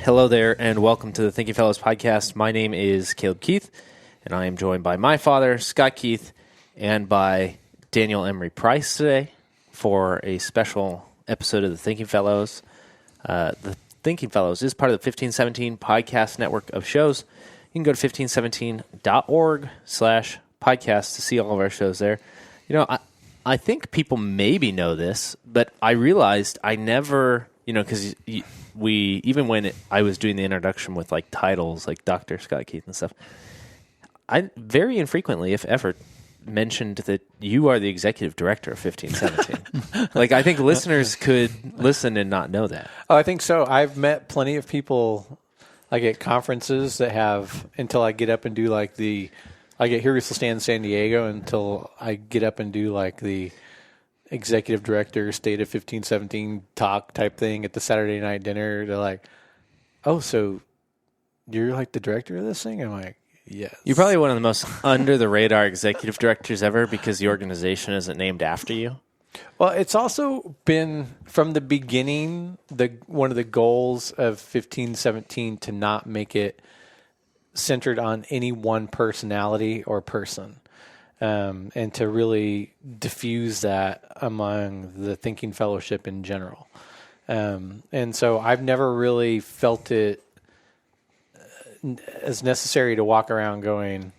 Hello there, and welcome to the Thinking Fellows podcast. My name is Caleb Keith, and I am joined by my father, Scott Keith, and by Daniel Emery Price today for a special episode of the Thinking Fellows. The Thinking Fellows is part of the 1517 podcast network of shows. You can go to 1517.org/podcast to see all of our shows there. You know, I think people maybe know this, but I realized I never, because even when I was doing the introduction with like titles like Dr. Scott Keith and stuff, I very infrequently, if ever, mentioned that you are the executive director of 1517. Like, I think listeners could listen and not know that. Oh, I think so. I've met plenty of people like at conferences that have, until I get up and do like I get here to stand in San Diego until I get up and do like the executive director state of 1517 talk type thing at the Saturday night dinner. They're like, oh, so you're like the director of this thing? I'm like, yes. You're probably one of the most under the radar executive directors ever because the organization isn't named after you. Well, it's also been from the beginning, one of the goals of 1517 to not make it centered on any one personality or person. And to really diffuse that among the Thinking Fellowship in general. And so I've never really felt it as necessary to walk around going,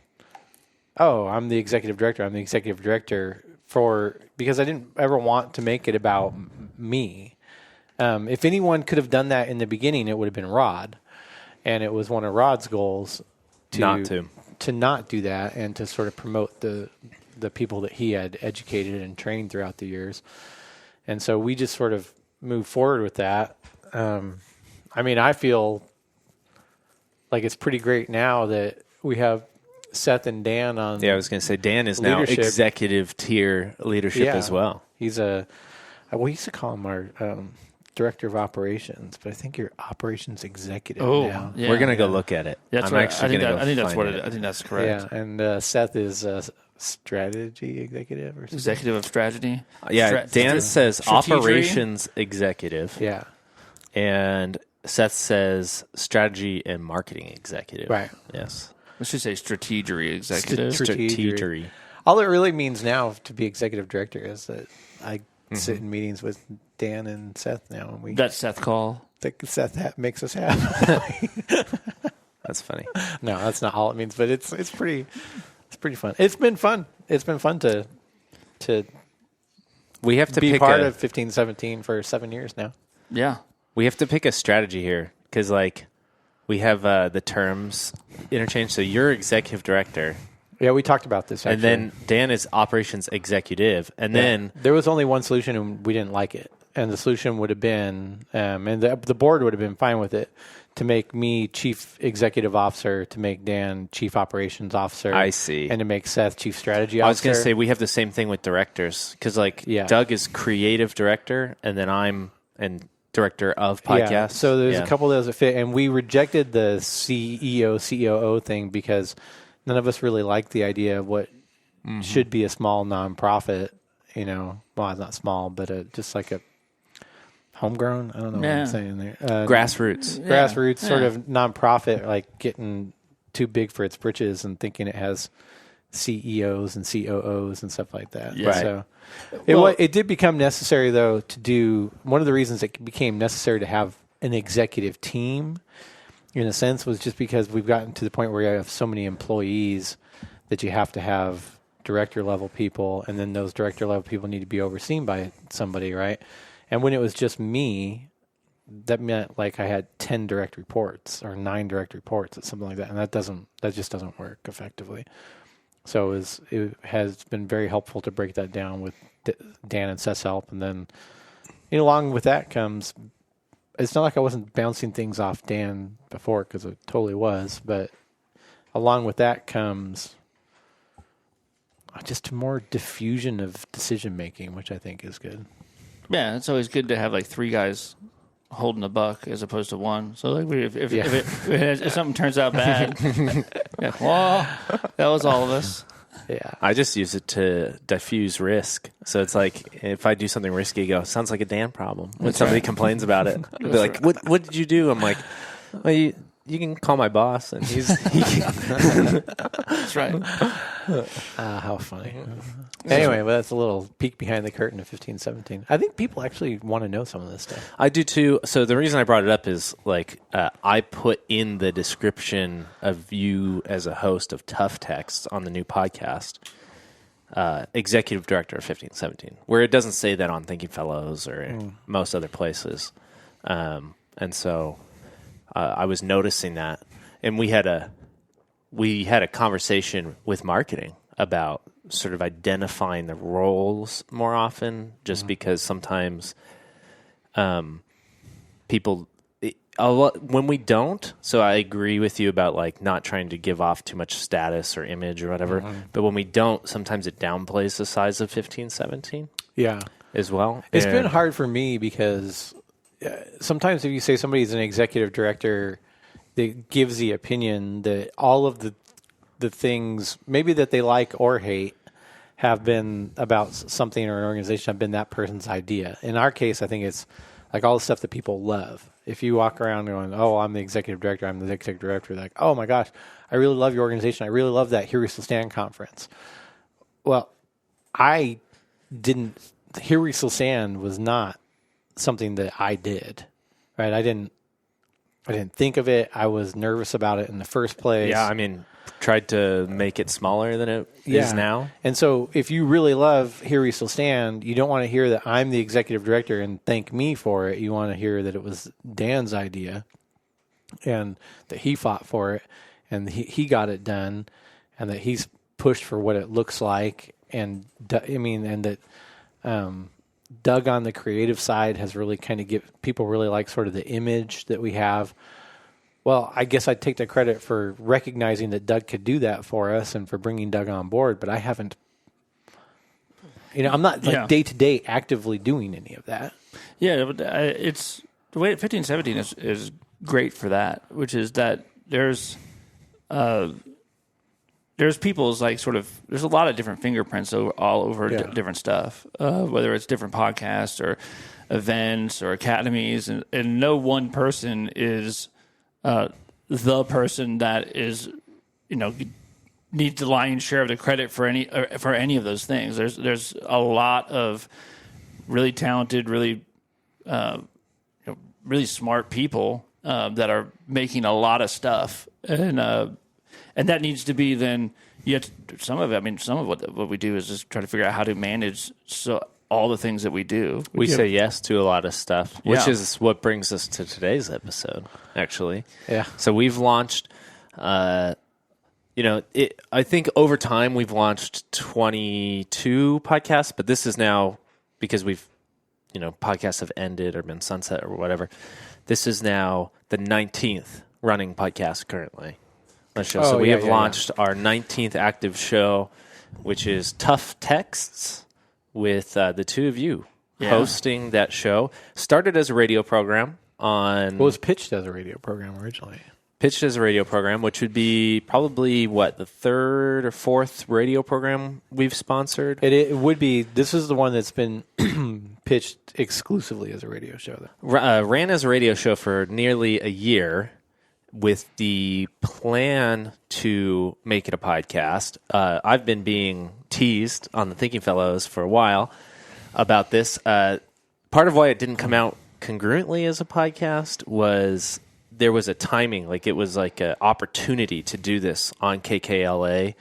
oh, I'm the executive director. Because I didn't ever want to make it about me. If anyone could have done that in the beginning, it would have been Rod. And it was one of Rod's goals to not do that and to sort of promote the people that he had educated and trained throughout the years. And so we just sort of moved forward with that. I feel like it's pretty great now that we have Seth and Dan on. Yeah, I was going to say Dan is leadership. Now executive tier leadership as well. He's we used to call him our director of operations, but I think you're operations executive now. Yeah, we're gonna go look at it. That's I'm actually going to go. I think that's what it. I think that's correct. Yeah, and Seth is strategy executive or something. Executive of strategy. Yeah, Dan says operations executive. Yeah, and Seth says strategy and marketing executive. Right. Yes. We should say strategery executive. Strategery. All it really means now to be executive director is that I sit in meetings with Dan and Seth now, and we That's Seth call. think Seth makes us happy. That's funny. No, that's not all it means, but it's pretty fun. It's been fun. It's been fun to We have to be pick part of 1517 for 7 years now. Yeah. We have to pick a strategy here because, like, we have the terms interchanged. So you're executive director. Yeah, we talked about this, actually. And then Dan is operations executive. And then there was only one solution, and we didn't like it. And the solution would have been, and the board would have been fine with it, to make me chief executive officer, to make Dan chief operations officer. I see. And to make Seth chief strategy officer. I was going to say we have the same thing with directors because, like, Doug is creative director, and then I'm director of podcasts. Yeah, so there's a couple of those that fit, and we rejected the CEO, COO thing because none of us really liked the idea of what should be a small nonprofit, well, it's not small, but just like a homegrown, I don't know what I'm saying there. Grassroots. Grassroots sort of nonprofit, like getting too big for its britches and thinking it has CEOs and COOs and stuff like that. Yeah. Right. So it did become necessary, though, to do, one of the reasons it became necessary to have an executive team, in a sense, was just because we've gotten to the point where you have so many employees that you have to have director level people, and then those director level people need to be overseen by somebody, right? And when it was just me, that meant like I had 10 direct reports or 9 direct reports or something like that, and that just doesn't work effectively. So it has been very helpful to break that down with Dan and Seth's help, and then along with that comes. It's not like I wasn't bouncing things off Dan before, because it totally was, but along with that comes just more diffusion of decision making, which I think is good. Yeah, it's always good to have like 3 guys holding a buck as opposed to one. So like if something turns out bad, well, that was all of us. Yeah, I just use it to diffuse risk. So it's like if I do something risky, sounds like a Dan problem. When somebody complains about it, they'll be like, "What did you do?" I'm like, Well, you can call my boss, and he can. That's right. How funny. Anyway, well, that's a little peek behind the curtain of 1517. I think people actually want to know some of this stuff. I do too. So the reason I brought it up is like I put in the description of you as a host of Tough Texts on the new podcast, executive director of 1517, where it doesn't say that on Thinking Fellows or most other places. And so I was noticing that, and we had a conversation with marketing about sort of identifying the roles more often, just because sometimes people when we don't. So I agree with you about like not trying to give off too much status or image or whatever. But when we don't, sometimes it downplays the size of 1517. Yeah, as well. It's been hard for me because sometimes if you say somebody's an executive director that gives the opinion that all of the things maybe that they like or hate have been about something or an organization have been that person's idea. In our case, I think it's like all the stuff that people love. If you walk around going, oh, I'm the executive director, like, oh my gosh, I really love your organization. I really love that Here We Still Stand conference. Well, Here We Still Stand was not something that I did, right? I didn't think of it. I was nervous about it in the first place. Yeah, I mean, tried to make it smaller than it is now. And so if you really love Here We Still Stand, you don't want to hear that I'm the executive director and thank me for it. You want to hear that it was Dan's idea and that he fought for it and he got it done and that he's pushed for what it looks like. And that Doug on the creative side has really kind of people really like sort of the image that we have. Well, I guess I'd take the credit for recognizing that Doug could do that for us and for bringing Doug on board, but I haven't, I'm not like day to day actively doing any of that. Yeah, but it's the way 1517 is great for that, which is that there's people's like sort of there's a lot of different fingerprints all over different stuff, whether it's different podcasts or events or academies, and no one person is the person that is needs the lion's share of the credit for any of those things. There's a lot of really talented, really really smart people that are making a lot of stuff, and that needs to be then. Yet some of what we do is just try to figure out how to manage all the things that we do. We say yes to a lot of stuff, which is what brings us to today's episode, actually. Yeah. So we've launched, I think over time we've launched 22 podcasts, but this is now because we've, podcasts have ended or been sunset or whatever. This is now the 19th running podcast currently. So we have launched our 19th active show, which is Tough Texts, with the two of you hosting that show. Started as a radio program on... Well, it was pitched as a radio program originally. Pitched as a radio program, which would be probably, the third or fourth radio program we've sponsored? It would be. This is the one that's been pitched exclusively as a radio show. Ran as a radio show for nearly a year, with the plan to make it a podcast. I've been being teased on the Thinking Fellows for a while about this. Part of why it didn't come out congruently as a podcast was there was a timing, like it was like an opportunity to do this on KKLA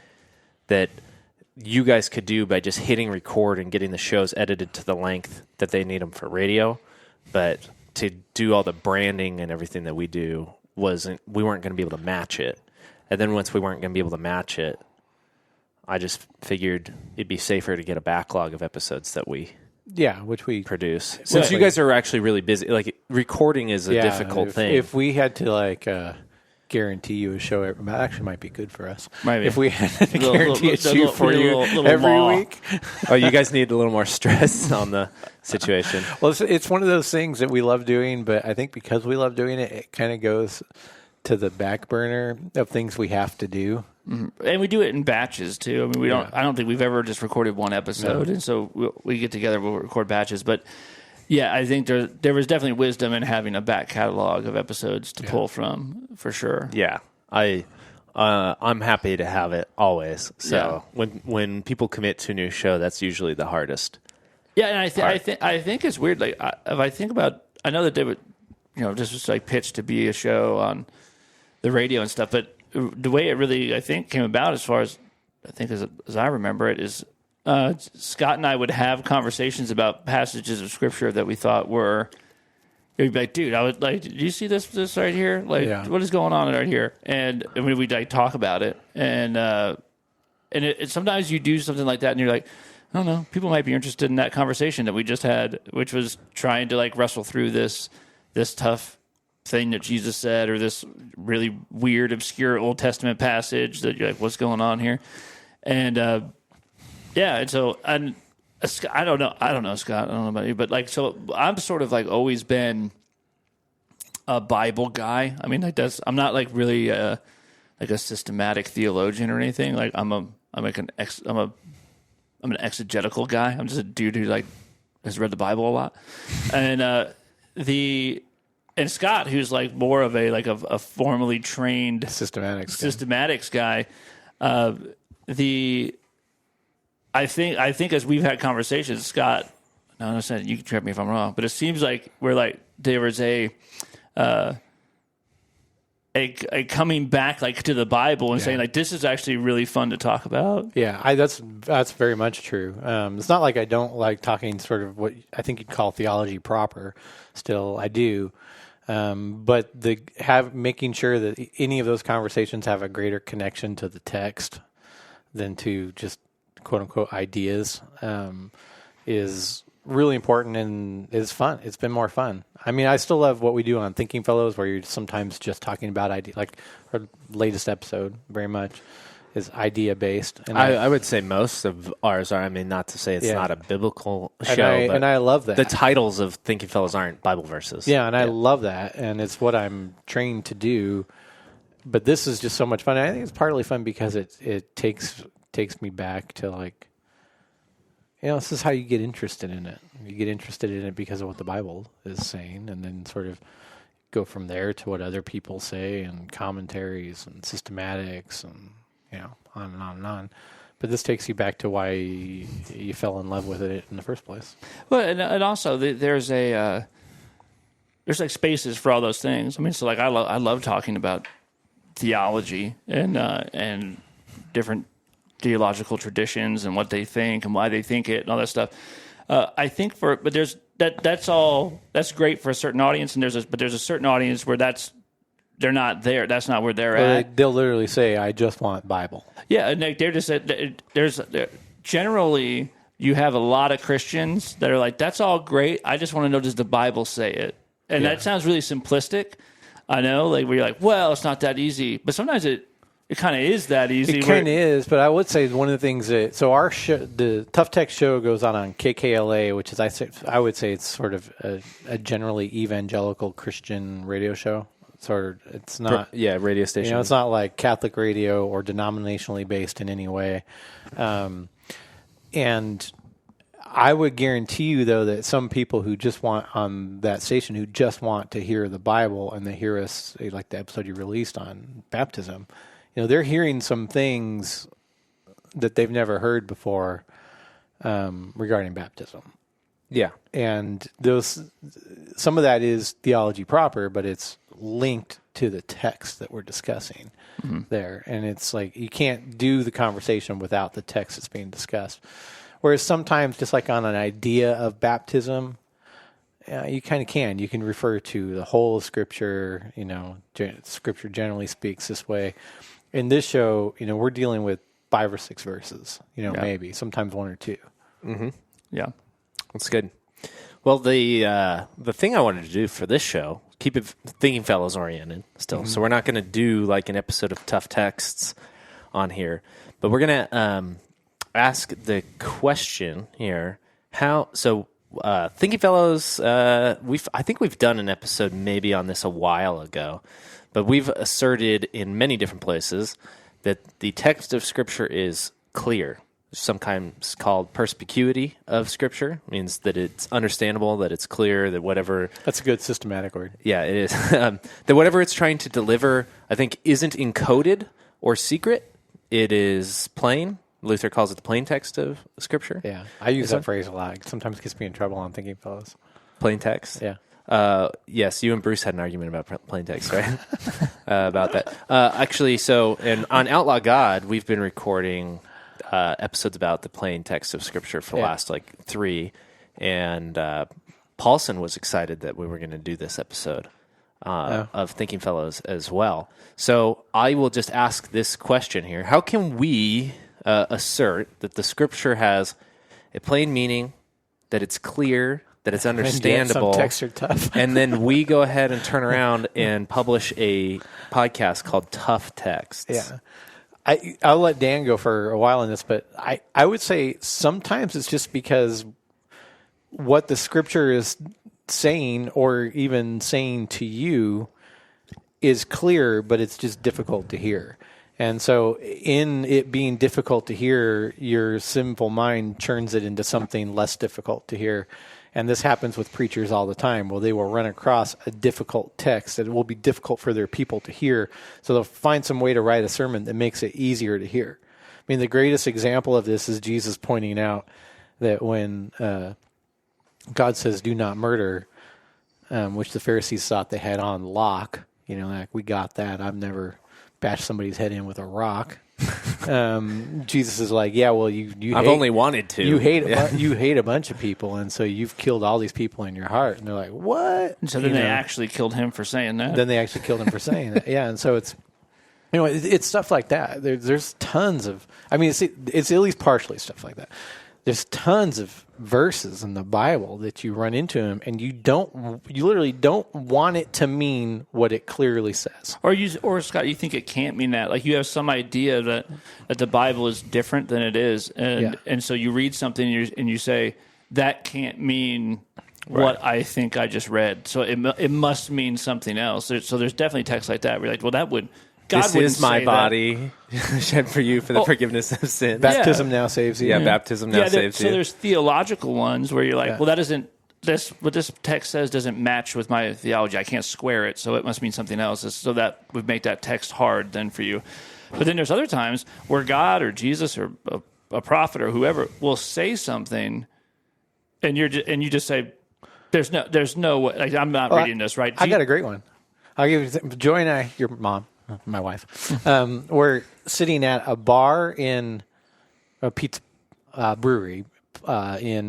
that you guys could do by just hitting record and getting the shows edited to the length that they need them for radio. But to do all the branding and everything that we do, we weren't going to be able to match it. And then once we weren't going to be able to match it, I just figured it'd be safer to get a backlog of episodes that we which we produce. Since you guys are actually really busy, like recording is a difficult thing. If we had to guarantee you a show, that actually might be good for us. Maybe. If we had to guarantee a show for you every week. Oh, you guys need a little more stress on the situation. Well, it's one of those things that we love doing, but I think because we love doing it, it kind of goes to the back burner of things we have to do. Mm-hmm. And we do it in batches too. I mean, I don't think we've ever just recorded one episode, and so we get together, we'll record batches. But Yeah, I think there was definitely wisdom in having a back catalog of episodes to pull from, for sure. Yeah, I'm happy to have it always. So when people commit to a new show, that's usually the hardest. Yeah, and I think it's weird. Like if I think about, I know that they would, this was like pitched to be a show on the radio and stuff, but the way it really, I think, came about, as far as I think as I remember it, is Scott and I would have conversations about passages of scripture that we thought were. You'd be like, dude, I would like, did you see this right here? Like, what is going on right here? And we'd like talk about it, and it sometimes you do something like that, and you're like, I don't know, people might be interested in that conversation that we just had, which was trying to like wrestle through this tough thing that Jesus said, or this really weird, obscure Old Testament passage that you're like, what's going on here? And and so I don't know, Scott. I don't know about you, but like, so I'm sort of like always been a Bible guy. I mean, like I'm not like really like a systematic theologian or anything. Like I'm an exegetical guy. I'm just a dude who like has read the Bible a lot, and Scott, who's like more of a formally trained systematics guy. I think as we've had conversations, Scott, no, I'm not saying, you can correct me if I'm wrong, but it seems like we're like there was a coming back like to the Bible and saying like, this is actually really fun to talk about. Yeah, that's very much true. It's not like I don't like talking sort of what I think you'd call theology proper. Still, I do. But making sure that any of those conversations have a greater connection to the text than to just quote unquote ideas is really important, and is fun. It's been more fun. I mean, I still love what we do on Thinking Fellows, where you're sometimes just talking about ideas. Like our latest episode, very much is idea based. And I would say most of ours are. I mean, not to say it's not a biblical show, and I love that the titles of Thinking Fellows aren't Bible verses. Yeah, and I love that, and it's what I'm trained to do. But this is just so much fun. I think it's partly fun because it takes me back to like, this is how you get interested in it. You get interested in it because of what the Bible is saying, and then sort of go from there to what other people say and commentaries and systematics and on and on and on. But this takes you back to why you fell in love with it in the first place. Well, and also there's like spaces for all those things. I mean, so like I love talking about theology and different theological traditions and what they think and why they think it and all that stuff. I think that's great for a certain audience, and there's a certain audience where they're not there. That's not where they're at. They'll literally say, "I just want Bible." Yeah, and they're just generally you have a lot of Christians that are like, "That's all great. I just want to know, does the Bible say it?" And that sounds really simplistic. I know, like where you're like, "Well, it's not that easy," but sometimes it kind of is that easy. It kind of is, but I would say one of the things that our the Tough Text show goes on KKLA, which is I would say it's sort of a generally evangelical Christian radio show. It's not radio station. It's not like Catholic radio or denominationally based in any way. And I would guarantee you, though, that some people who just want on that station who just want to hear the Bible and they hear us, like the episode you released on baptism, they're hearing some things that they've never heard before regarding baptism. Yeah. And some of that is theology proper, but it's linked to the text that we're discussing there. And it's like you can't do the conversation without the text that's being discussed. Whereas sometimes, just like on an idea of baptism, you kind of can. You can refer to the whole of Scripture. Scripture generally speaks this way. In this show, we're dealing with 5 or 6 verses, maybe, sometimes 1 or 2. Mm-hmm. Yeah. That's good. Well, the thing I wanted to do for this show, keep it Thinking Fellows oriented still. Mm-hmm. So we're not going to do like an episode of Tough Texts on here, but we're going to ask the question here. Thinking Fellows, I think we've done an episode maybe on this a while ago, but we've asserted in many different places that the text of Scripture is clear. sometimes called perspicuity of Scripture. It means that it's understandable, that it's clear, that whatever... That's a good systematic word. Yeah, it is. That whatever it's trying to deliver, I think, isn't encoded or secret. It is plain. Luther calls it the plain text of Scripture. Yeah, I use that phrase a lot. It sometimes gets me in trouble on Thinking Fellows. Plain text? Yeah. Yes, you and Bruce had an argument about plain text, right? About that. Actually, and on Outlaw God, we've been recording episodes about the plain text of Scripture for the last 3, and Paulson was excited that we were going to do this episode of Thinking Fellows as well. So I will just ask this question here: how can we assert that the Scripture has a plain meaning, that it's clear, that it's understandable, some texts are tough, and then we go ahead and turn around and publish a podcast called Tough Texts? Yeah. I'll let Dan go for a while on this, but I would say sometimes it's just because what the Scripture is saying, or even saying to you, is clear, but it's just difficult to hear. And so in it being difficult to hear, your sinful mind churns it into something less difficult to hear. And this happens with preachers all the time. Well, they will run across a difficult text that will be difficult for their people to hear. So they'll find some way to write a sermon that makes it easier to hear. I mean, the greatest example of this is Jesus pointing out that when God says, do not murder, which the Pharisees thought they had on lock, like, we got that. I've never bashed somebody's head in with a rock. Jesus is like, yeah, well, I've only wanted to. You hate a bunch of people, and so you've killed all these people in your heart. And they're like, what? And so then they actually killed him for saying that. Then they actually killed him for saying that. Yeah, and so it's it's stuff like that. There's tons of. I mean, it's at least partially stuff like that. There's tons of verses in the Bible that you run into them, and you literally don't want it to mean what it clearly says. Or Scott, you think it can't mean that? Like, you have some idea that the Bible is different than it is, and so you read something and you say that can't mean what I think I just read. So it must mean something else. So there's definitely texts like that where you're like, well, that would. God this is my body shed for you for the forgiveness of sin. Baptism now saves you. Yeah, baptism now saves you. So there's theological ones where you're like, well, that doesn't. What this text says doesn't match with my theology. I can't square it, so it must mean something else. So that would make that text hard then for you. But then there's other times where God or Jesus or a prophet or whoever will say something, and you just say, "There's no way." Like, I'm not reading this right. I got a great one. I'll give you Joy and I, your mom. My wife. We're sitting at a bar in a pizza brewery in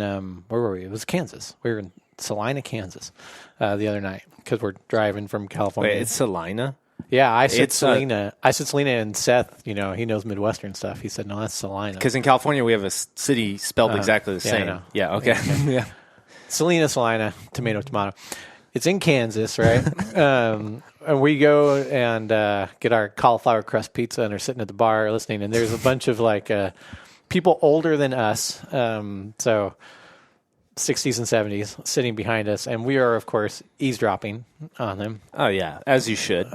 where were we? It was Kansas. We were in Salina, Kansas, the other night because we're driving from California. Wait, it's Salina? Yeah, I said Salina. I said Salina, and Seth, he knows Midwestern stuff. He said, no, that's Salina. Because in California we have a city spelled exactly the same. I know. Yeah. Okay. Yeah. Salina, tomato. It's in Kansas, right? And we go and get our cauliflower crust pizza, and are sitting at the bar listening. And there's a bunch of people older than us, so 60s and 70s, sitting behind us, and we are, of course, eavesdropping on them. Oh yeah, as you should.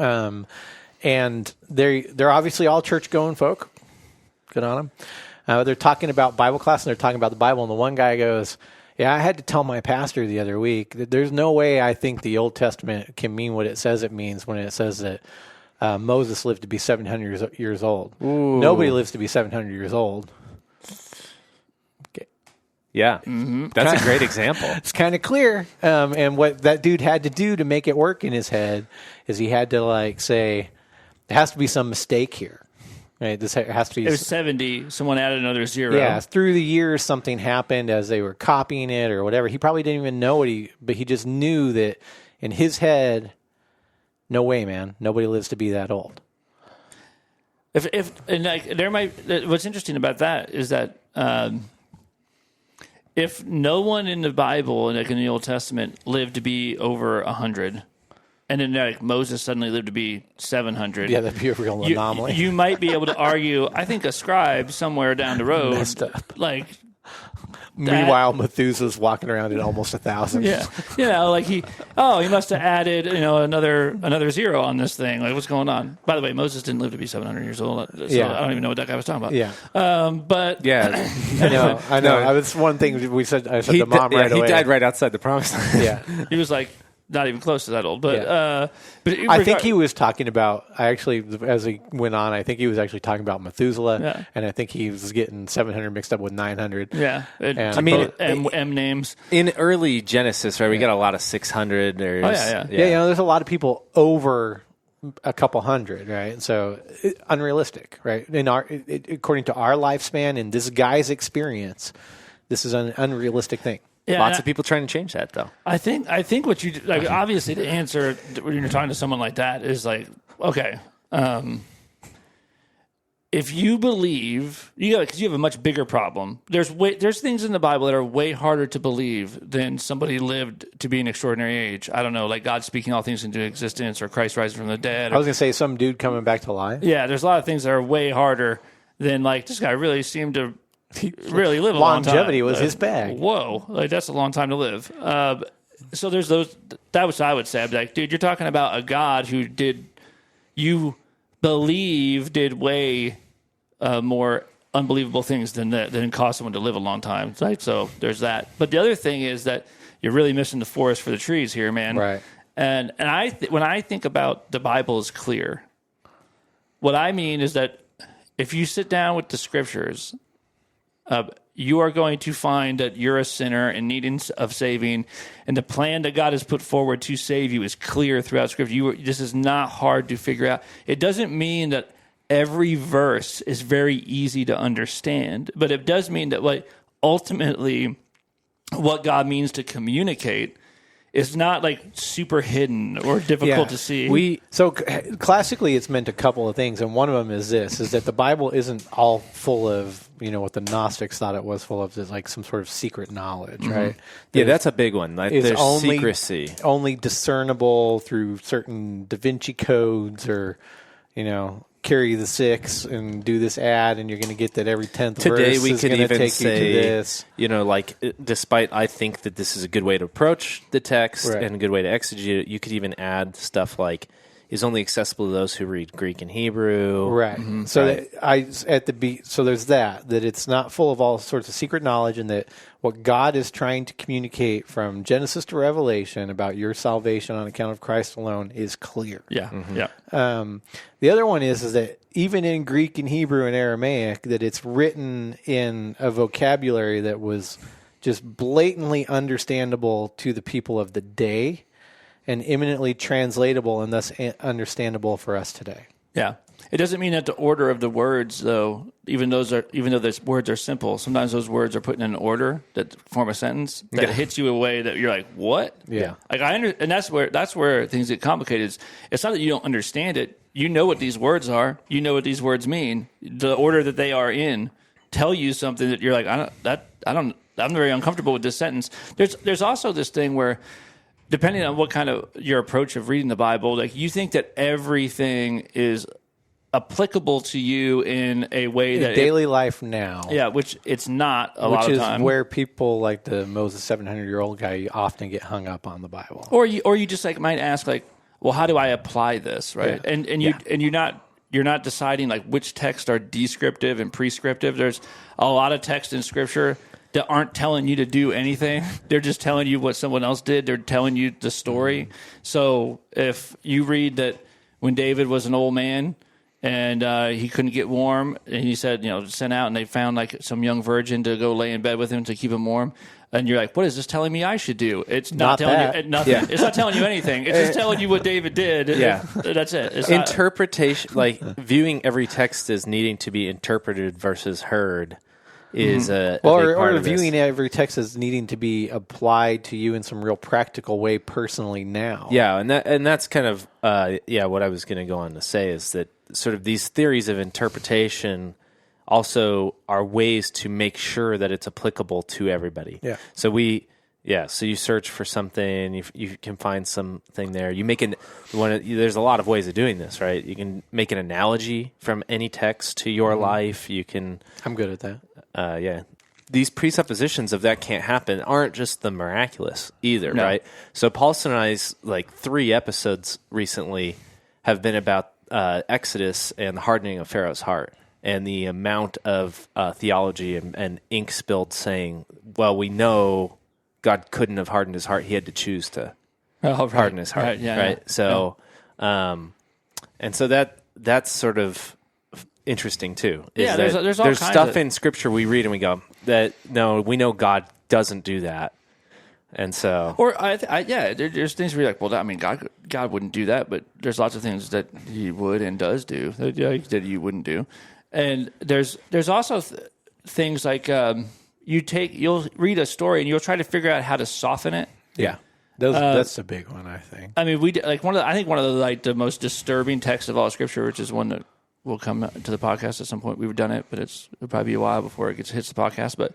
And they're obviously all church-going folk. Good on them. They're talking about Bible class, and they're talking about the Bible. And the one guy goes, yeah, I had to tell my pastor the other week that there's no way I think the Old Testament can mean what it says it means when it says that Moses lived to be 700 years old. Ooh. Nobody lives to be 700 years old. Okay. Yeah, that's a great example. It's kind of clear. And what that dude had to do to make it work in his head is he had to say, there has to be some mistake here. Right, this has to be. It was 70. Someone added another 0. Yeah, through the years, something happened as they were copying it or whatever. He probably didn't even know but he just knew that in his head, no way, man, nobody lives to be that old. What's interesting about that is that if no one in the Bible, in the Old Testament, lived to be over 100. And then Moses suddenly lived to be 700. Yeah, that'd be a real anomaly. You might be able to argue, I think a scribe somewhere down the road messed up. Meanwhile, Methuselah's walking around at almost 1,000. Yeah, like he must have added another zero on this thing. Like, what's going on? By the way, Moses didn't live to be 700 years old, so I don't even know what that guy was talking about. Yeah, but yeah, I know. That's one thing I said to Mom right away. He died right outside the promised land. Yeah, he was like not even close to that old. But I think he was talking about. As he went on, I think he was actually talking about Methuselah, and I think he was getting 700 mixed up with 900. Yeah, and M names in early Genesis, right? We got a lot of 600. Yeah. There's a lot of people over a couple hundred, right? So unrealistic, right? According to our lifespan and this guy's experience, this is an unrealistic thing. Yeah, lots of people trying to change that, though. I think what you like, obviously, the answer when you're talking to someone like that is like, okay, if you believe, because you have a much bigger problem. There's things in the Bible that are way harder to believe than somebody lived to be an extraordinary age. I don't know, like God speaking all things into existence, or Christ rising from the dead. I was going to say some dude coming back to life. Yeah, there's a lot of things that are way harder than like this guy really seemed to. Really live a long time. Longevity was his bag. Whoa, like that's a long time to live. So there's those. That was I would say. I'd be like, dude, you're talking about a God who did way more unbelievable things than cause someone to live a long time. Right. So there's that. But the other thing is that you're really missing the forest for the trees here, man. Right. And when I think about the Bible is clear, what I mean is that if you sit down with the scriptures. You are going to find that you're a sinner in need of saving, and the plan that God has put forward to save you is clear throughout Scripture. This is not hard to figure out. It doesn't mean that every verse is very easy to understand, but it does mean that ultimately what God means to communicate is not like super hidden or difficult to see. So classically, it's meant a couple of things, and one of them is that the Bible isn't all full of what the Gnostics thought it was full of, is like some sort of secret knowledge, right? Yeah, that's a big one. Like, there's secrecy, only discernible through certain Da Vinci codes, or carry the 6 and do this ad, and you're going to get that every 10th Today verse we is could going to even take say, you to this. Despite I think that this is a good way to approach the text Right. and a good way to exegete it, you could even add stuff like is only accessible to those who read Greek and Hebrew. Right. Mm-hmm. So so there's that it's not full of all sorts of secret knowledge, and that what God is trying to communicate from Genesis to Revelation about your salvation on account of Christ alone is clear. Yeah. Mm-hmm. Yeah. The other one is that even in Greek and Hebrew and Aramaic, that it's written in a vocabulary that was just blatantly understandable to the people of the day, and eminently translatable and thus understandable for us today. Yeah. It doesn't mean that the order of the words, though, even though those words are simple, sometimes those words are put in an order that form a sentence that hits you in a way that you're like, what? Yeah. Like and that's where things get complicated. It's not that you don't understand it. You know what these words are. You know what these words mean. The order that they are in tell you something that you're like, I'm very uncomfortable with this sentence. There's also this thing where, depending on what kind of your approach of reading the Bible, like you think that everything is applicable to you in a way that daily life now. Yeah, which it's not a lot of time. Which is where people like the Moses 700-year-old guy often get hung up on the Bible. Or you just like might ask like, well, how do I apply this, right? Yeah. And you're not deciding like which texts are descriptive and prescriptive. There's a lot of text in Scripture that aren't telling you to do anything. They're just telling you what someone else did. They're telling you the story. So if you read that when David was an old man and he couldn't get warm, and he said, sent out, and they found like some young virgin to go lay in bed with him to keep him warm. And you're like, what is this telling me I should do? It's not telling you nothing. Yeah. It's not telling you anything. It's just telling you what David did. Yeah. That's it. It's interpretation, like viewing every text as needing to be interpreted versus heard, is a big part of viewing every text as needing to be applied to you in some real practical way personally now. Yeah, and that's kind of what I was going to go on to say is that sort of these theories of interpretation also are ways to make sure that it's applicable to everybody. Yeah. So so you search for something, you can find something there. There's a lot of ways of doing this, right? You can make an analogy from any text to your life. You can. I'm good at that. these presuppositions of that can't happen aren't just the miraculous either, No. right? So Paulson and I's 3 episodes recently have been about Exodus and the hardening of Pharaoh's heart and the amount of theology and ink spilled saying, well, we know God couldn't have hardened his heart. He had to choose to harden his heart, right? So, and so that's sort of interesting too. Yeah, there's all there's kinds stuff of- in Scripture we read and we go that no, we know God doesn't do that, and so Or there's things where you're like, well, I mean, God wouldn't do that, but there's lots of things that He would and does do that you wouldn't do, and there's also things like you'll read a story and you'll try to figure out how to soften it. Yeah. That's a big one, I think. I mean, one of the most disturbing texts of all Scripture, which is one that will come to the podcast at some point. We've done it, but it'll probably be a while before it hits the podcast. But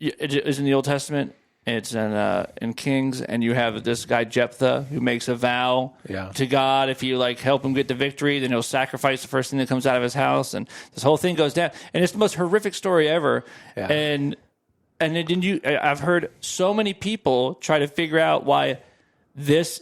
it is in the Old Testament. It's in Kings, and you have this guy Jephthah who makes a vow to God. If you help him get the victory, then he'll sacrifice the first thing that comes out of his house, and this whole thing goes down. And it's the most horrific story ever. Yeah. And then I've heard so many people try to figure out why this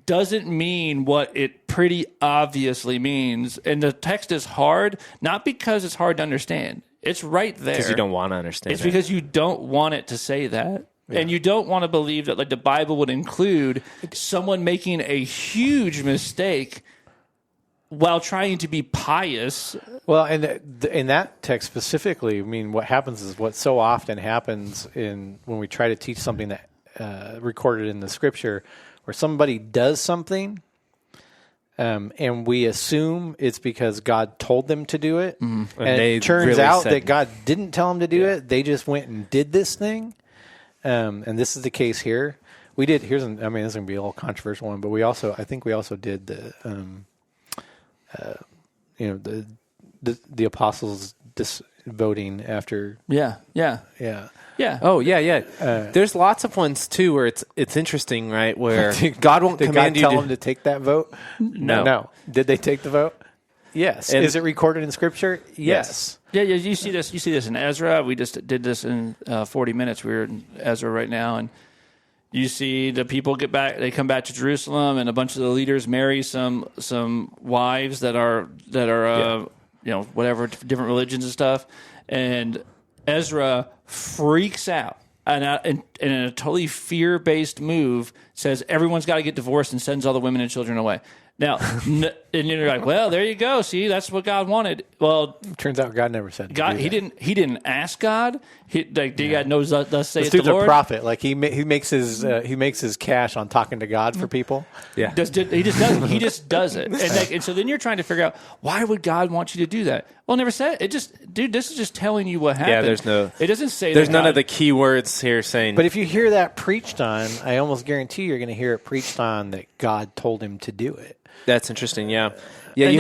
doesn't mean what it pretty obviously means. And the text is hard, not because it's hard to understand. It's right there. because you don't want to understand. It's because you don't want it to say that. Yeah. And you don't want to believe that the Bible would include someone making a huge mistake while trying to be pious. Well, and in that text specifically, I mean, what happens is what so often happens when we try to teach something that recorded in the Scripture, where somebody does something, and we assume it's because God told them to do it, and it turns really out said- that God didn't tell them to do it. They just went and did this thing, and this is the case here. We did. This is going to be a little controversial one, but I think we also did the apostles voting after. Yeah. Oh yeah. There's lots of ones too where it's interesting, right? Where God won't Did command God you tell them to take that vote? No. Did they take the vote? Yes. And- Is it recorded in Scripture? Yes. Yeah, you see this. You see this in Ezra. We just did this in 40 minutes. We're in Ezra right now, and you see the people get back. They come back to Jerusalem, and a bunch of the leaders marry some wives that are whatever different religions and stuff. And Ezra freaks out, and in a totally fear-based move, says everyone's got to get divorced and sends all the women and children away. Now, and you're like, well, there you go. See, that's what God wanted. Well, Turns out God never said. God, he didn't ask God. God knows thus saith This the dude's a Lord. prophet. He makes his cash on talking to God for people. Yeah. He just does it. And so then you're trying to figure out, why would God want you to do that? Well, never said it. This is just telling you what happened. It doesn't say There's that none God, of the key words here saying. But if you hear that preached on, I almost guarantee you're going to hear it preached on that God told him to do it. That's interesting. Yeah. and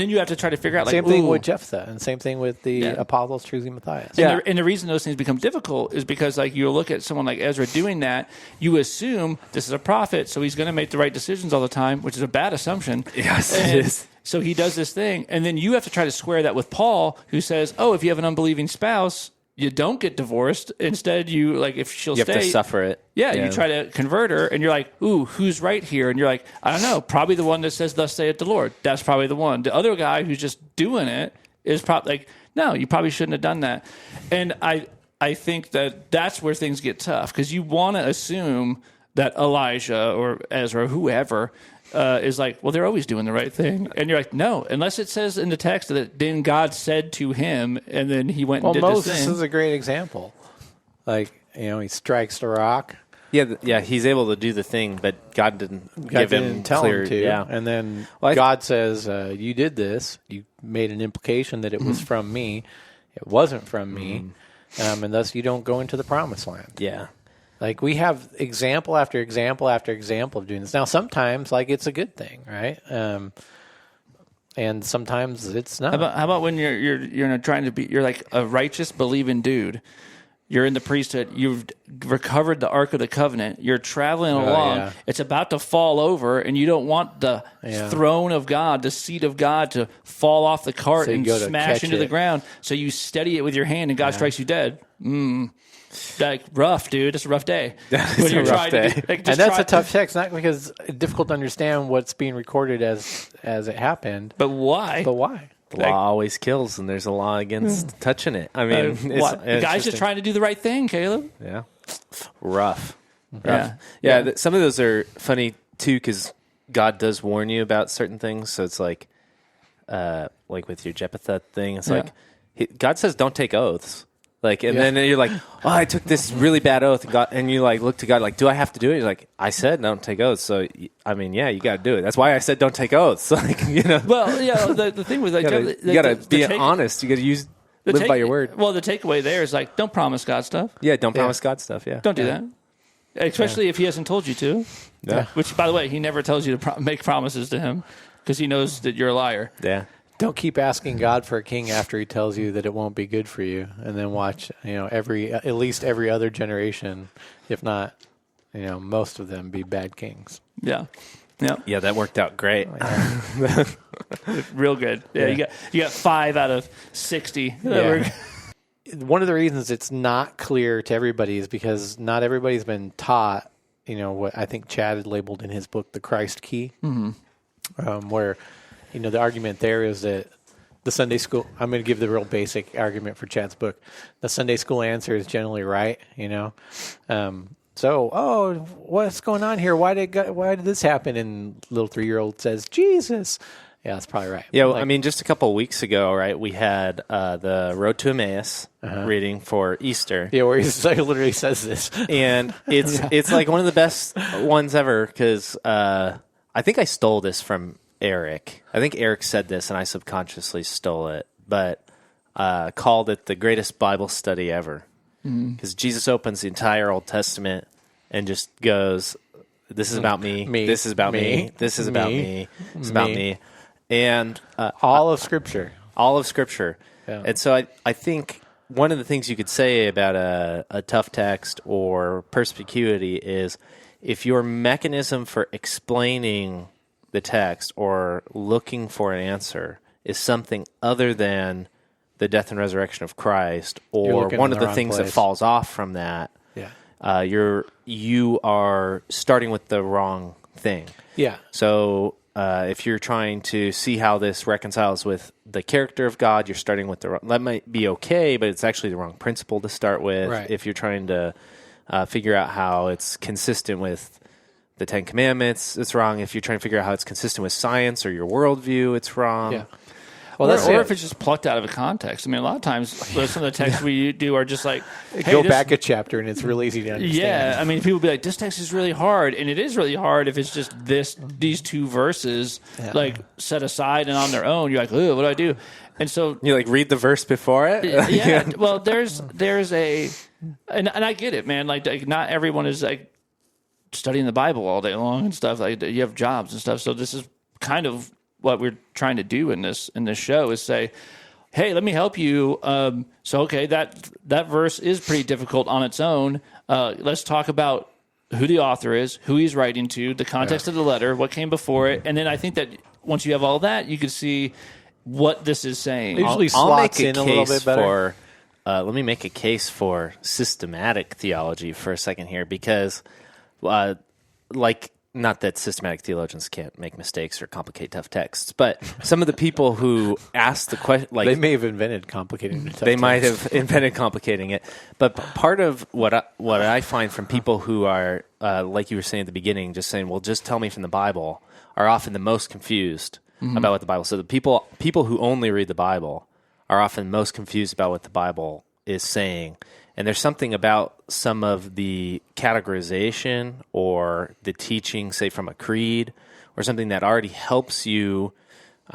then you have to try to figure out Same thing with Jephthah, and same thing with the apostles choosing Matthias. And the reason those things become difficult is because you look at someone like Ezra doing that, you assume this is a prophet, so he's going to make the right decisions all the time, which is a bad assumption. Yes, it is. So he does this thing, and then you have to try to square that with Paul, who says, oh, if you have an unbelieving spouse, you don't get divorced. Instead, if she'll you stay, have to suffer it. Yeah, you try to convert her, and you're like, ooh, who's right here? And you're like, I don't know, probably the one that says, thus saith the Lord. That's probably the one. The other guy who's just doing it is probably no, you probably shouldn't have done that. And I think that's where things get tough, because you want to assume that Elijah or Ezra, whoever, is well, they're always doing the right thing. And you're like, no, unless it says in the text that then God said to him, and then he went and did Moses this thing. is a great example. He strikes the rock. Yeah, he's able to do the thing, but God didn't Tell clear. him to. Yeah, And then God says, you did this. You made an implication that it was from me. It wasn't from me. And thus you don't go into the promised land. yeah. We have example after example after example of doing this. Now, sometimes, it's a good thing, right? And sometimes it's not. How about when you're trying to be, you're like a righteous, believing dude. You're in the priesthood. You've recovered the Ark of the Covenant. You're traveling along. Yeah. It's about to fall over, and you don't want the Yeah. throne of God, the seat of God, to fall off the cart So you and go to smash catch into the it. ground. So you steady it with your hand, and God strikes you dead. Like, rough, dude. It's a rough day. It's a rough day. And that's a tough text, not because it's difficult to understand what's being recorded as it happened, But why? but why? The law always kills, and there's a law against touching it. I mean, The guy's just trying to do the right thing, Caleb. Yeah, rough. Yeah. Some of those are funny too because God does warn you about certain things. So it's like with your Jephthah thing, it's like God says don't take oaths. Like, and then you're like, oh, I took this really bad oath, and you like look to God, like, do I have to do it? You're like, I said don't take oaths, so I mean, yeah, you got to do it. That's why I said don't take oaths. Like, Well, yeah. The thing with like you got to be honest. You got to live by your word. Well, the takeaway there is like, don't promise God stuff. Yeah, don't promise God stuff. Yeah, Don't do that. Especially if he hasn't told you to. Yeah. Which, by the way, he never tells you to make promises to him because he knows that you're a liar. Yeah. Don't keep asking God for a king after he tells you that it won't be good for you, and then watch, at least every other generation, if not, most of them be bad kings. Yeah. Yeah. Yeah, that worked out great. Real good. Yeah. You got 5 out of 60. Yeah. One of the reasons it's not clear to everybody is because not everybody's been taught, what I think Chad had labeled in his book, the Christ key, where, the argument there is that the Sunday school, I'm going to give the real basic argument for Chad's book. The Sunday school answer is generally right, So, what's going on here? Why did this happen? And little 3-year-old says, Jesus. Yeah, that's probably right. Yeah, I mean, just a couple of weeks ago, right, we had the Road to Emmaus reading for Easter. Yeah, where he literally says this. And it's like one of the best ones ever because I think I stole this from Eric. I think Eric said this, and I subconsciously stole it, but called it the greatest Bible study ever. Because Jesus opens the entire Old Testament and just goes, this is about me. This is about me. This is about me. It's about me. And all of Scripture. All of Scripture. Yeah. And so I think one of the things you could say about a tough text or perspicuity is if your mechanism for explaining the text or looking for an answer is something other than the death and resurrection of Christ, or one of the things that falls off from that, you are starting with the wrong thing. Yeah. So if you're trying to see how this reconciles with the character of God, you're starting with the wrong. That might be okay, but it's actually the wrong principle to start with. Right. If you're trying to figure out how it's consistent with the Ten Commandments, it's wrong. If you're trying to figure out how it's consistent with science or your worldview, it's wrong. Yeah. Well, or if it's just plucked out of a context. I mean, a lot of times some of the texts we do are just like, hey, go back a chapter and it's real easy to understand. Yeah, I mean, people be like, this text is really hard, and it is really hard if it's just these 2 verses like set aside and on their own. You're like, oh, what do I do? And so you like read the verse before it. Yeah. Well, there's a, and I get it, man. Like not everyone is like studying the Bible all day long and stuff. Like you have jobs and stuff. So this is kind of what we're trying to do in this show is say, hey, let me help you. So okay, that verse is pretty difficult on its own. Let's talk about who the author is, who he's writing to, the context of the letter, what came before it, and then I think that once you have all that, you can see what this is saying. It usually slots in a little bit better. Let me make a case for systematic theology for a second here, because not that systematic theologians can't make mistakes or complicate tough texts, but some of the people who ask the question, they may have invented complicating tough they might have invented complicating it. But part of what I find from people who are, like you were saying at the beginning, just saying, well, just tell me from the Bible, are often the most confused about what the Bible says. So the people who only read the Bible are often most confused about what the Bible is saying. And there's something about some of the categorization or the teaching, say from a creed or something that already helps you,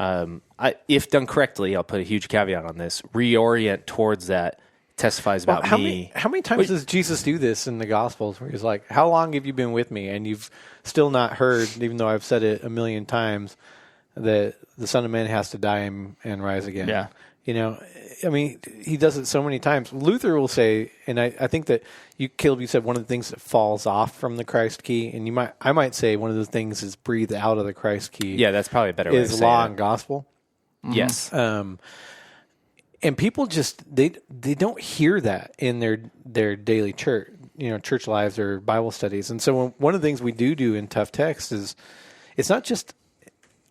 if done correctly, I'll put a huge caveat on this, reorient towards that, testifies about me. How many times does Jesus do this in the Gospels where he's like, how long have you been with me? And you've still not heard, even though I've said it a million times, that the Son of Man has to die and rise again. Yeah. You know, I mean, he does it so many times. Luther will say, and I think that Caleb, you said one of the things that falls off from the Christ key, and I might say one of the things is breathed out of the Christ key. Yeah, that's probably a better way to say it. Is law and gospel. Yes. And people just they don't hear that in their daily church lives or Bible studies. And so one of the things we do in Tough Text is it's not just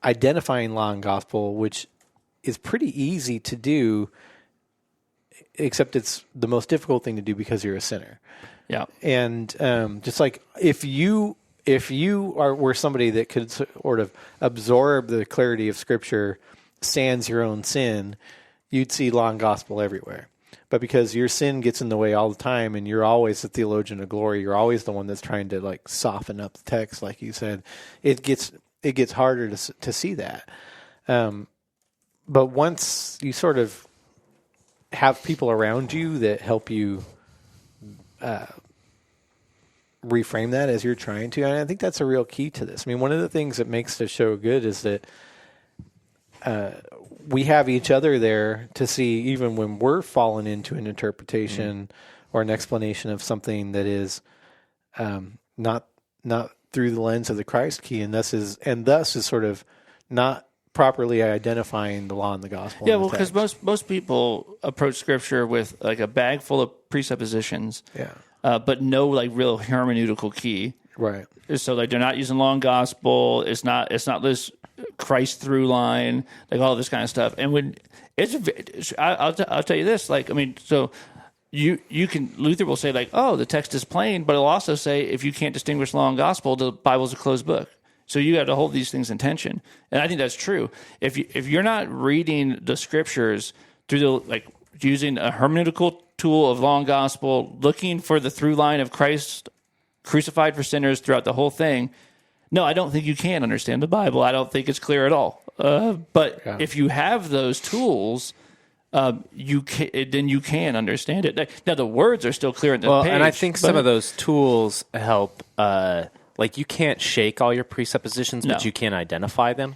identifying law and gospel, which is pretty easy to do, except it's the most difficult thing to do because you're a sinner. Yeah. And just like if you were somebody that could sort of absorb the clarity of Scripture, sans your own sin, you'd see law and gospel everywhere. But because your sin gets in the way all the time, and you're always the theologian of glory, you're always the one that's trying to like soften up the text, like you said, it gets harder to see that. But once you sort of have people around you that help you reframe that as you're trying to, and I think that's a real key to this. I mean, one of the things that makes the show good is that we have each other there to see, even when we're falling into an interpretation or an explanation of something that is not through the lens of the Christ key, and thus is sort of not properly identifying the law and the gospel. Yeah, well, because most people approach Scripture with like a bag full of presuppositions, but no like real hermeneutical key. Right. So like they're not using law and gospel. It's not this Christ through line, like all this kind of stuff. And when I'll tell you this, like, I mean, so you can, Luther will say like, oh, the text is plain, but he'll also say if you can't distinguish law and gospel, the Bible's a closed book. So you got to hold these things in tension, and I think that's true. If you're not reading the Scriptures through the like using a hermeneutical tool of law and gospel, looking for the through line of Christ crucified for sinners throughout the whole thing, no, I don't think you can understand the Bible. I don't think it's clear at all. But if you have those tools, then you can understand it. Now the words are still clear in the page. And I think some of those tools help. Like you can't shake all your presuppositions, but you can identify them,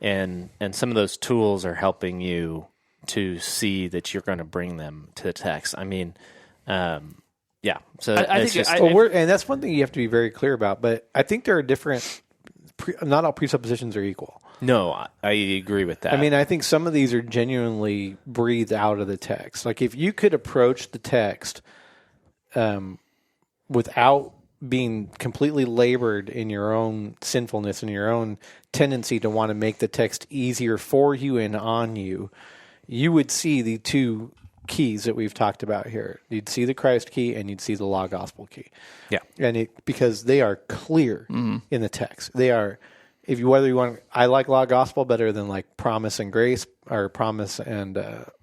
and some of those tools are helping you to see that you're going to bring them to the text. I mean, yeah. So I think and that's one thing you have to be very clear about. But I think there are different. Not all presuppositions are equal. No, I agree with that. I mean, I think some of these are genuinely breathed out of the text. Like if you could approach the text without being completely labored in your own sinfulness and your own tendency to want to make the text easier for you and on you, you would see the two keys that we've talked about here. You'd see the Christ key and you'd see the law gospel key. Yeah. And because they are clear in the text. They are, I like law gospel better than like promise and grace, or promise and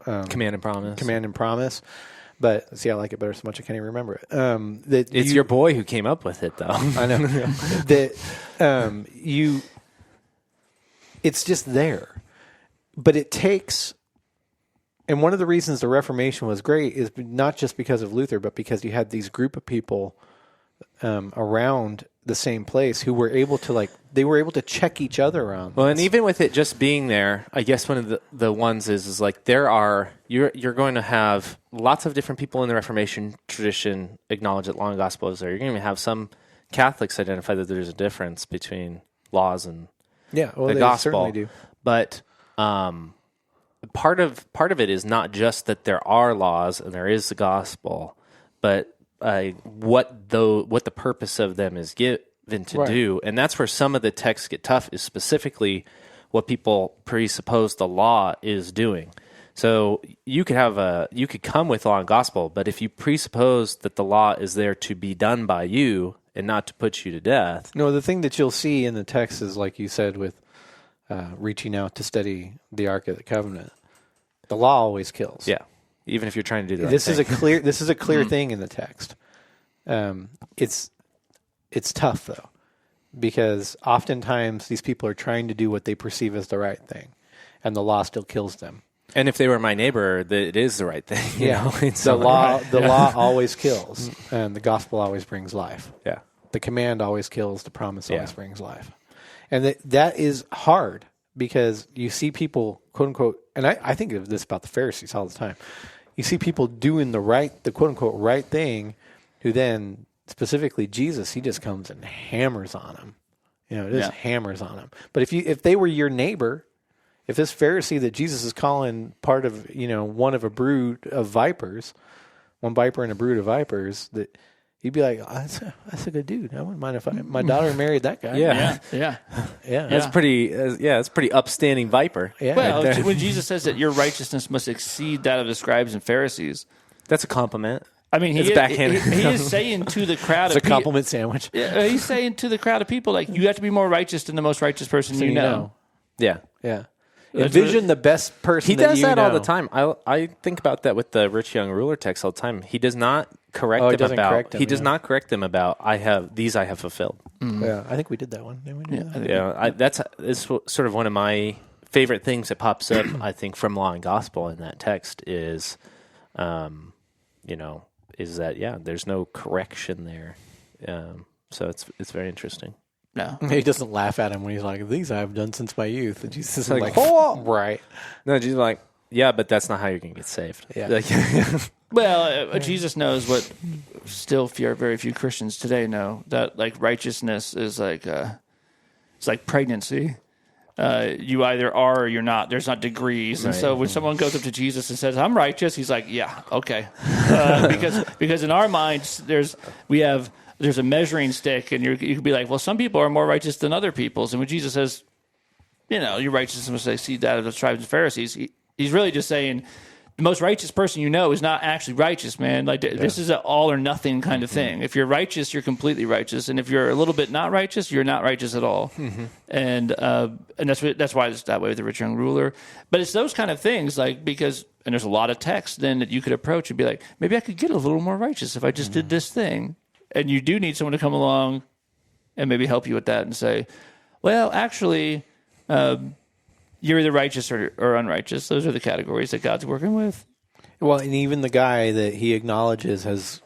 command and promise. Command and promise. But see, I like it better so much I can't even remember it. It's your boy who came up with it, though. I know that it's just there, but it takes. And one of the reasons the Reformation was great is not just because of Luther, but because you had these group of people around the same place who were able to check each other around. Well, and even with it just being there, I guess one of the ones is like you're going to have lots of different people in the Reformation tradition acknowledge that law and gospel is there. You're going to have some Catholics identify that there's a difference between laws and the gospel. Certainly do. But part of it is not just that there are laws and there is the gospel, but what the purpose of them is given to do. And that's where some of the texts get tough, is specifically what people presuppose the law is doing. So you could come with law and gospel, but if you presuppose that the law is there to be done by you and not to put you to death. No, the thing that you'll see in the text is, like you said, with reaching out to study the Ark of the Covenant. The law always kills. Yeah. Even if you're trying to do that. This is a clear thing in the text. It's tough though, because oftentimes these people are trying to do what they perceive as the right thing, and the law still kills them. And if they were my neighbor, it is the right thing. The law always kills, and the gospel always brings life. Yeah. The command always kills. The promise always brings life, and that is hard because you see people, quote unquote, and I think of this about the Pharisees all the time. You see people doing the quote unquote right thing, who then specifically Jesus, he just comes and hammers on them. Just hammers on them. But if they were your neighbor, if this Pharisee that Jesus is calling part of, one of a brood of vipers, one viper and a brood of vipers, that you'd be like, oh, that's a good dude. I wouldn't mind if my daughter married that guy. Yeah. That's It's pretty upstanding viper. Yeah. Well, when Jesus says that your righteousness must exceed that of the scribes and Pharisees, That's a compliment. I mean, It's backhanded. he is saying to the crowd It's of a compliment sandwich. Yeah, he's saying to the crowd of people, like, you have to be more righteous than the most righteous person you know. Yeah. Yeah. Envision the best person. He does that all the know. time. I think about that with the rich young ruler text all the time. He does not correct he them doesn't about. correct them, He does not correct them about. I have fulfilled. Yeah, I think we did that one. Didn't we do that? Yeah, it's sort of one of my favorite things that pops up. I think from Law and Gospel in that text is, is that there's no correction there. So it's very interesting. No. He doesn't laugh at him when he's like, "These I have done since my youth." And Jesus is like, "Oh, right." No, Jesus is like, yeah, but that's not how you're going to get saved. Yeah. Like, Well, Jesus knows what still very few Christians today know, that like righteousness is like it's like pregnancy. You either are or you're not. There's not degrees. And so when someone goes up to Jesus and says, "I'm righteous," he's like, "Yeah, okay," because in our minds there's a measuring stick, and you could be like, well, some people are more righteous than other people's. And when Jesus says, your righteousness must exceed that of the scribes and Pharisees, he's really just saying the most righteous person you know is not actually righteous, man. Like this is an all or nothing kind of thing. If you're righteous, you're completely righteous, and if you're a little bit not righteous, you're not righteous at all. And that's why it's that way with the rich young ruler. But it's those kind of things, like because there's a lot of text then that you could approach and be like, maybe I could get a little more righteous if I just did this thing. And you do need someone to come along and maybe help you with that and say, well, actually, you're either righteous or unrighteous. Those are the categories that God's working with. Well, and even the guy that he acknowledges has,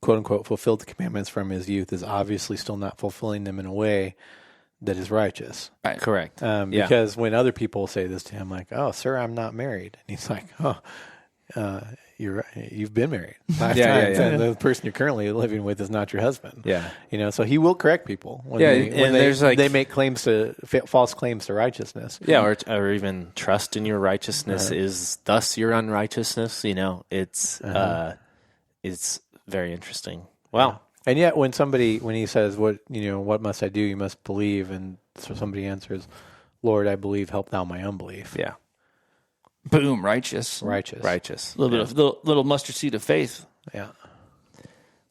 quote unquote, fulfilled the commandments from his youth is obviously still not fulfilling them in a way that is righteous. Right. correct. Because when other people say this to him, like, "Oh, sir, I'm not married," and he's like, "Oh, you're right. You've been married 5 times, and the person you're currently living with is not your husband." Yeah. So he will correct people when they make claims to false claims to righteousness. Yeah, or even trust in your righteousness is thus your unrighteousness. It's very interesting. Wow. And yet, when he says, "What must I do?" You must believe, and so somebody answers, "Lord, I believe. Help thou my unbelief." Yeah. Boom, righteous. A little bit of little mustard seed of faith. Yeah.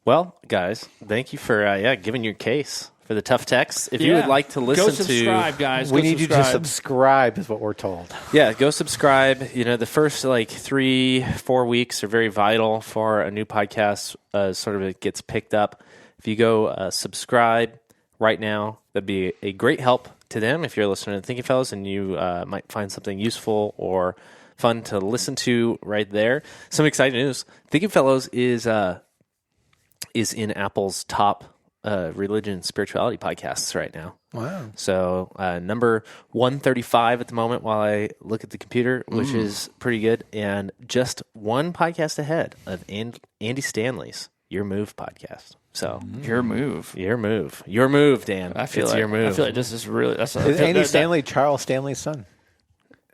Well, guys, thank you for giving your case for the tough text. If you would like to listen go subscribe, guys. We need you to subscribe, is what we're told. Yeah, go subscribe. The first 3-4 weeks are very vital for a new podcast. Sort of it gets picked up. If you go subscribe right now, that'd be a great help to them. If you're listening to Thinking Fellows and you might find something useful or fun to listen to right there. Some exciting news. Thinking Fellows is in Apple's top religion and spirituality podcasts right now. Wow. So number 135 at the moment while I look at the computer, which is pretty good. And just one podcast ahead of Andy Stanley's Your Move podcast. So Your Move, Dan. I feel your move. I feel like this is really. Is Andy Stanley Charles Stanley's son?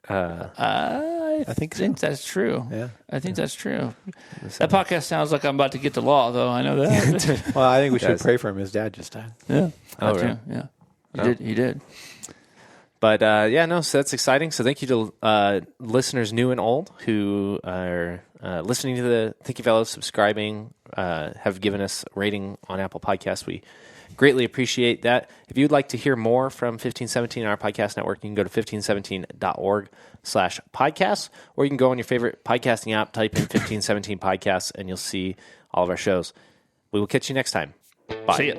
I think that's true. Yeah, I think that's true. That podcast sounds like I'm about to get to law, though. I know that. Well, I think we should pray for him. His dad just died. Yeah. Oh, really? Yeah. He did. But so that's exciting. So thank you to listeners new and old who are listening to the Thinking Fellows, subscribing, have given us a rating on Apple Podcasts. We greatly appreciate that. If you'd like to hear more from 1517 and our podcast network, you can go to 1517.org/podcasts, or you can go on your favorite podcasting app, type in 1517 podcasts, and you'll see all of our shows. We will catch you next time. Bye. See ya.